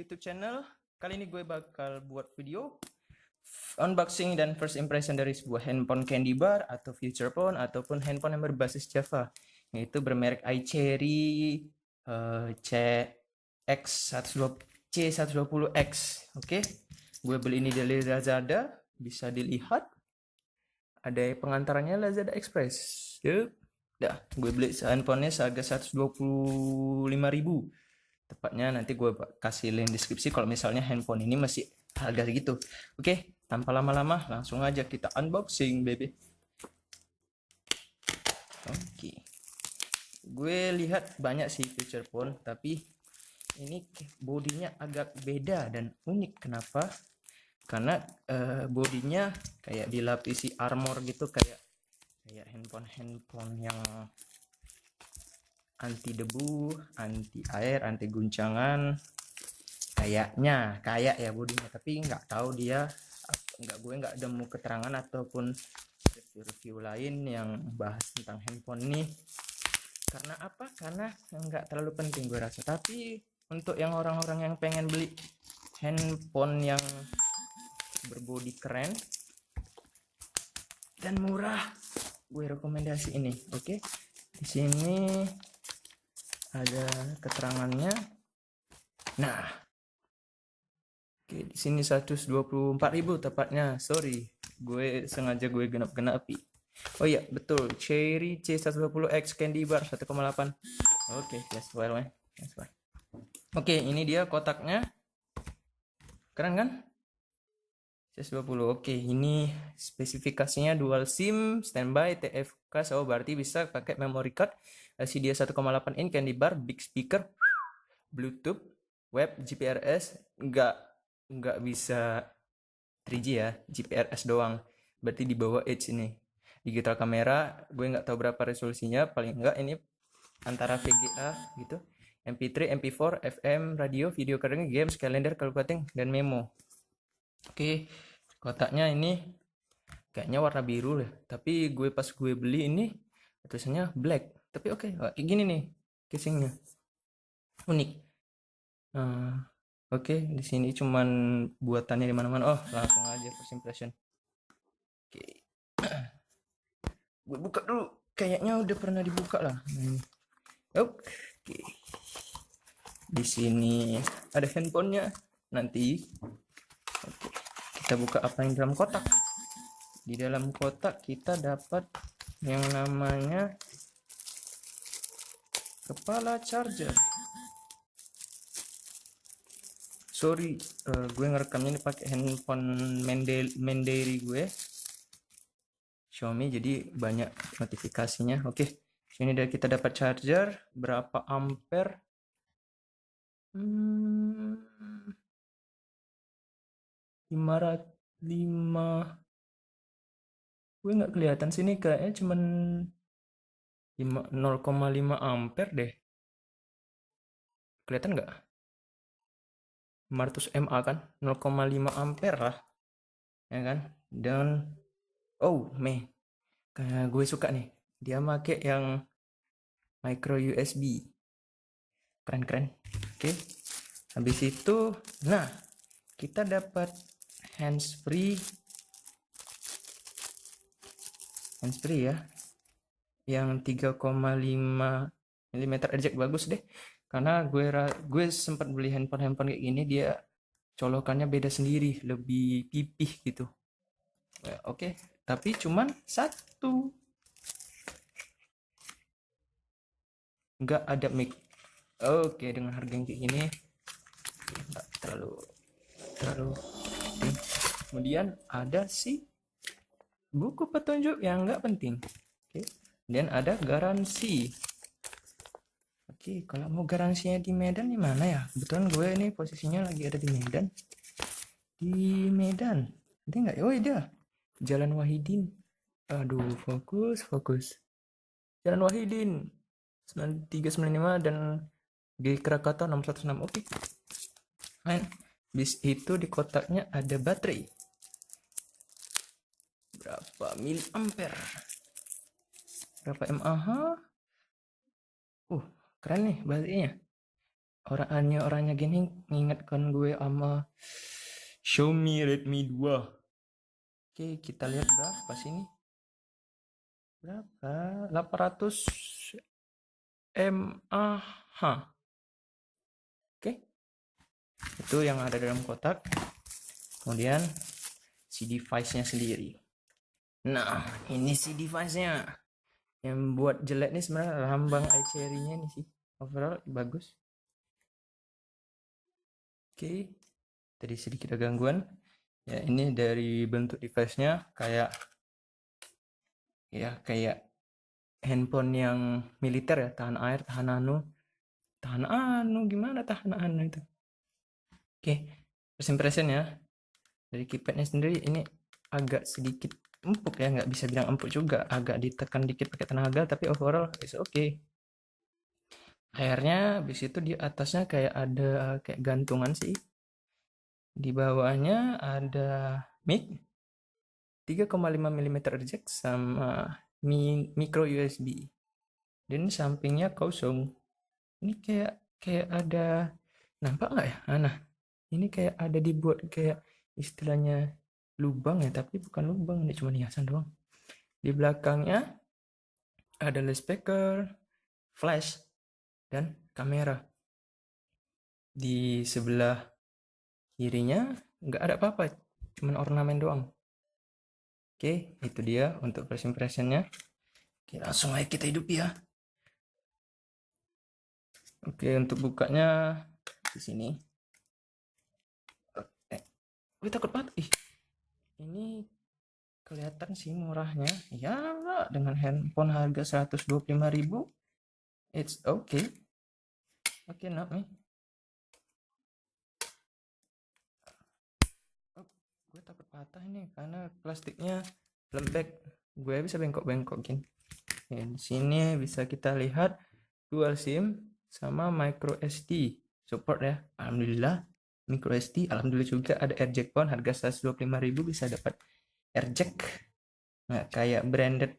YouTube channel. Kali ini gue bakal buat video unboxing dan first impression dari sebuah handphone candy bar atau feature phone ataupun handphone yang berbasis Java, yaitu bermerek iCherry C120X. Oke, gue beli ini dari Lazada. Bisa dilihat ada pengantarannya Lazada Express. Yup. Dah, gue beli handphonenya seharga 125.000. Tepatnya nanti gue kasih link deskripsi kalau misalnya handphone ini masih harga segitu. Oke, tanpa lama-lama langsung aja kita unboxing, baby. Oke. Gue lihat banyak sih feature phone, tapi ini bodinya agak beda dan unik. Kenapa? Karena bodinya kayak dilapisi armor gitu, kayak handphone yang anti debu, anti air, anti guncangan. Kayak ya bodinya, tapi nggak tahu dia, gue nggak nemu keterangan ataupun review lain yang bahas tentang handphone ini. Karena apa? Karena nggak terlalu penting gue rasa. Tapi untuk yang orang-orang yang pengen beli handphone yang berbodi keren dan murah, gue rekomendasi ini. Oke, di sini ada keterangannya. Nah, oke, di sini 124.000 tepatnya. Sorry, gue sengaja gue genap-genapi. Oh iya, betul. Cherry C120X Candy Bar 1,8. Oke, yes, well, man. Yes, well. Oke, ini dia kotaknya. Keren kan? C120. Oke, ini spesifikasinya dual SIM, standby, TFK, so berarti bisa pakai memory card. LCD 1,8 inch Candy Bar, big speaker, Bluetooth, web, GPRS, nggak bisa 3G ya, GPRS doang. Berarti di bawah Edge ini. Digital kamera, gue nggak tahu berapa resolusinya, paling enggak ini antara VGA gitu. MP3, MP4, FM, radio, video calling, games, kalender, calculating, dan memo. Oke, kotaknya ini kayaknya warna biru lah. Tapi pas gue beli ini tulisannya black. Tapi oke, kayak gini nih casingnya. Unik. Oke, di sini cuman buatannya di mana-mana. Oh, langsung aja first impression. Oke. Gue buka dulu. Kayaknya udah pernah dibuka lah. Oke. Di sini ada handphonenya. Nanti oke, kita buka apa yang dalam kotak. Di dalam kotak kita dapat yang namanya kepala charger. Sorry, gue ngerekamnya ini pakai handphone Mandiri gue, Xiaomi, jadi banyak notifikasinya. Oke, sini kita dapat charger berapa ampere? 505. Gue nggak kelihatan sini, kayaknya cuman 0,5 ampere deh. Kelihatan nggak? 500 mA kan, 0,5 ampere lah, ya kan? Dan kayak gue suka nih, dia pakai yang micro USB, keren. Oke, habis itu, nah kita dapat handsfree ya, yang 3,5 mm eject. Bagus deh, karena gue sempat beli handphone kayak gini, dia colokannya beda sendiri, lebih pipih gitu. Oke, tapi cuman satu, nggak ada mic. Oke, dengan harga yang kayak gini nggak terlalu. Kemudian ada sih buku petunjuk yang nggak penting. Oke, dan ada garansi. Oke, kalau mau garansinya di Medan di mana ya? Kebetulan gue ini posisinya lagi ada di Medan. Ada nggak? Oh iya, Jalan Wahidin. Aduh, fokus. Jalan Wahidin 9395 dan di Krakatau 616. Oke. Main. Bis itu di kotaknya ada baterai. Berapa miliampere? Berapa mAh? Keren nih baterainya. orangnya gini ngingetkan gue sama Xiaomi Redmi 2. Oke, kita lihat berapa sini. Berapa? 800 mAh. Oke. Itu yang ada dalam kotak. Kemudian si device-nya sendiri. Nah, ini si device-nya. Yang buat jelek nih sebenarnya lambang iCherry-nya nih sih. Overall bagus. Oke. Tadi sedikit ada gangguan. Ya, ini dari bentuk device-nya kayak handphone yang militer ya, tahan air, tahan gimana tahan anu itu. Oke, first impression ya. Dari keypadnya sendiri ini agak sedikit empuk ya, nggak bisa bilang empuk juga, agak ditekan dikit pakai tenaga, tapi overall is okay. Akhirnya habis itu di atasnya kayak ada kayak gantungan sih. Di bawahnya ada mic 3,5 mm jack sama micro USB. Dan sampingnya kosong. Ini kayak ada, nampak nggak ya? Nah, ini kayak ada dibuat kayak istilahnya lubang ya, tapi bukan lubang, ini cuma hiasan doang. Di belakangnya ada speaker, flash, dan kamera. Di sebelah kirinya nggak ada apa-apa, cuman ornamen doang. Oke, itu dia untuk first impressionnya. Oke, langsung aja kita hidup ya. Oke, untuk bukanya di sini. Gue takut banget. Ini kelihatan sih murahnya. Ya, dengan handphone harga 125.000, it's okay. Oke, not me. Gue takut patah ini karena plastiknya lembek. Gue bisa bengkok-bengkokin. Di sini bisa kita lihat dual SIM sama micro SD support ya. Alhamdulillah. Micro SD, alhamdulillah juga ada air jack pun, harga 125.000 bisa dapat air jack. Nggak kayak branded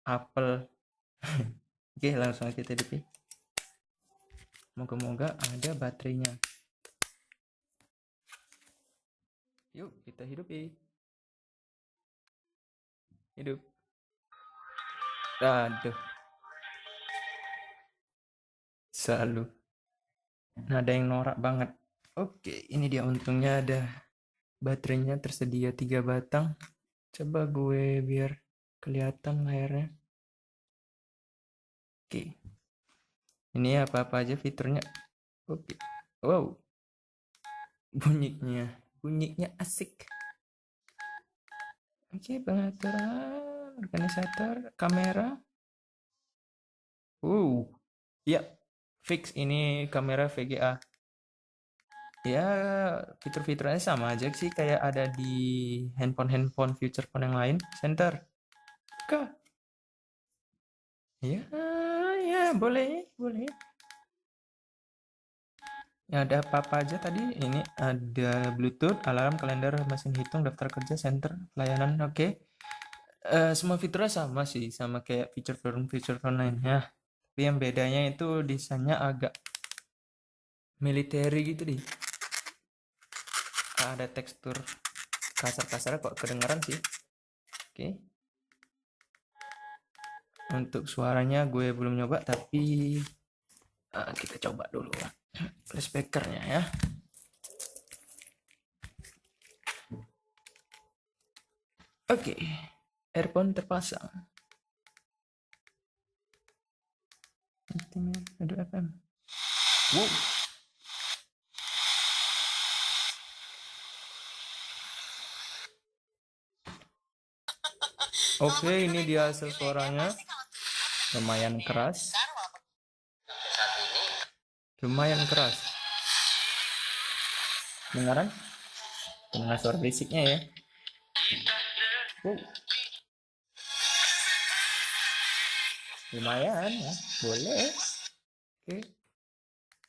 Apple. Oke, langsung kita hidupi. Moga-moga ada baterainya. Yuk, kita hidupi. Hidup. Aduh. Selalu. Nada yang norak banget. Oke, ini dia untungnya ada baterainya tersedia 3 batang. Coba gue biar kelihatan layarnya. Oke. Ini apa-apa aja fiturnya. Oke. Wow. Bunyinya asik. Oke, pengaturan, organisator, kamera. Ya, fix ini kamera VGA. Ya, fitur-fiturnya sama aja sih kayak ada di handphone future phone yang lain. Center. Kah? Ya, boleh. Ya, ada apa-apa aja tadi. Ini ada Bluetooth, alarm, kalender, mesin hitung, daftar kerja, center, pelayanan. Oke. Semua fiturnya sama sih, sama kayak feature phone lainnya. Tapi yang bedanya itu desainnya agak military gitu deh. Ada tekstur kasar-kasar kok kedengeran sih. Oke. Untuk suaranya gue belum nyoba, tapi kita coba dulu speakernya ya. Oke, earphone terpasang. Aduh FM. Wow. Oke, ini dia hasil suaranya. Lumayan keras. Dengaran? Dengar suara berisiknya ya. Lumayan ya, boleh. Oke.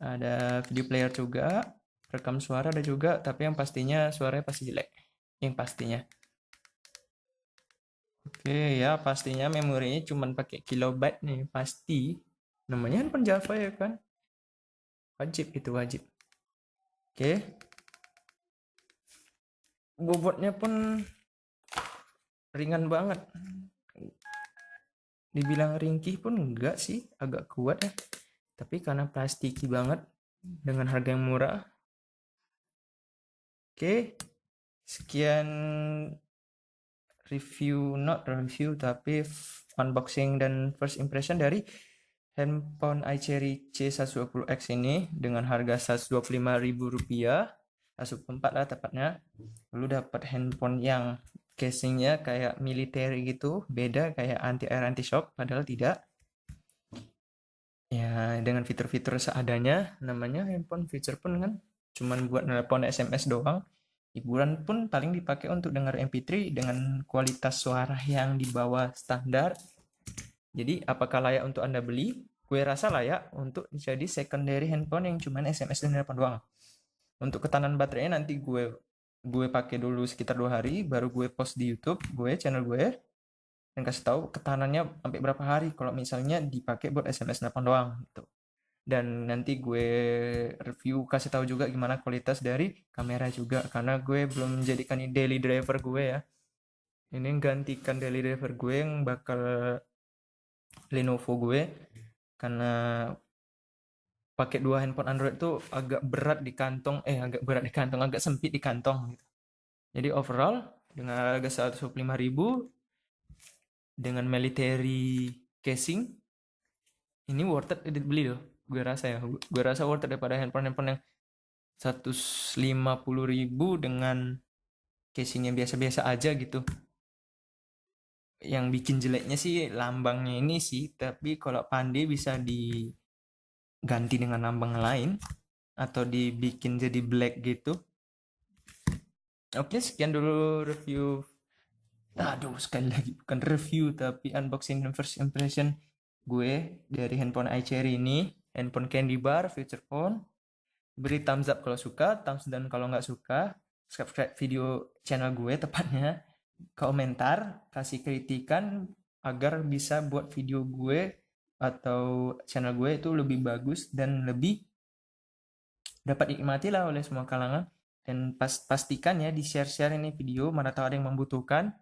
Ada video player juga, rekam suara ada juga, tapi yang pastinya suaranya pasti jelek. Yang pastinya. Oke ya, pastinya memorinya cuma pakai kilobyte nih, pasti. Namanya handphone Java ya kan. Wajib, itu wajib. Oke. Bobotnya pun ringan banget. Dibilang ringkih pun enggak sih, agak kuat ya. Tapi karena plastiki banget dengan harga yang murah. Oke. Sekian not review tapi unboxing dan first impression dari handphone iCherry C120X ini dengan harga Rp125.000, 124 lah tepatnya. Lalu dapat handphone yang casingnya kayak militer gitu, beda kayak anti air anti shock, padahal tidak. Ya dengan fitur-fitur seadanya, namanya handphone feature pun kan cuman buat nelpon SMS doang. Hiburan pun paling dipakai untuk dengar MP3 dengan kualitas suara yang di bawah standar. Jadi apakah layak untuk Anda beli? Gue rasa layak untuk jadi secondary handphone yang cuman SMS dan telepon doang. Untuk ketahanan baterainya nanti gue pakai dulu sekitar 2 hari, baru gue post di YouTube channel gue, dan kasih tahu ketahanannya sampai berapa hari kalau misalnya dipakai buat SMS telepon doang gitu. Dan nanti gue review, kasih tahu juga gimana kualitas dari kamera juga, karena gue belum menjadikan ini daily driver gue ya. Ini gantikan daily driver gue yang bakal Lenovo gue, karena pakai 2 handphone Android tuh agak berat di kantong, agak sempit di kantong gitu. Jadi overall dengan harga 125.000 dengan military casing ini worth it dibeli loh. Gue rasa worth it daripada handphone yang 150.000 dengan casingnya biasa-biasa aja gitu. Yang bikin jeleknya sih lambangnya ini sih, tapi kalau pandai bisa diganti dengan lambang lain atau dibikin jadi black gitu. Oke, sekian dulu review. Aduh, sekali lagi bukan review tapi unboxing dan first impression gue dari handphone iCherry ini, handphone candy bar feature phone. Beri thumbs up kalau suka, thumbs down kalau nggak suka. Subscribe video channel gue tepatnya. Komentar, kasih kritikan agar bisa buat video gue atau channel gue itu lebih bagus dan lebih dapat dinikmati lah oleh semua kalangan. Dan pastikan ya di share-share ini video, mana tahu ada yang membutuhkan.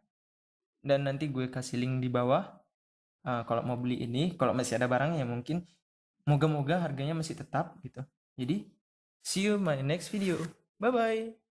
Dan nanti gue kasih link di bawah. Kalau mau beli ini, kalau masih ada barang ya mungkin moga-moga harganya masih tetap gitu. Jadi see you my next video. Bye bye.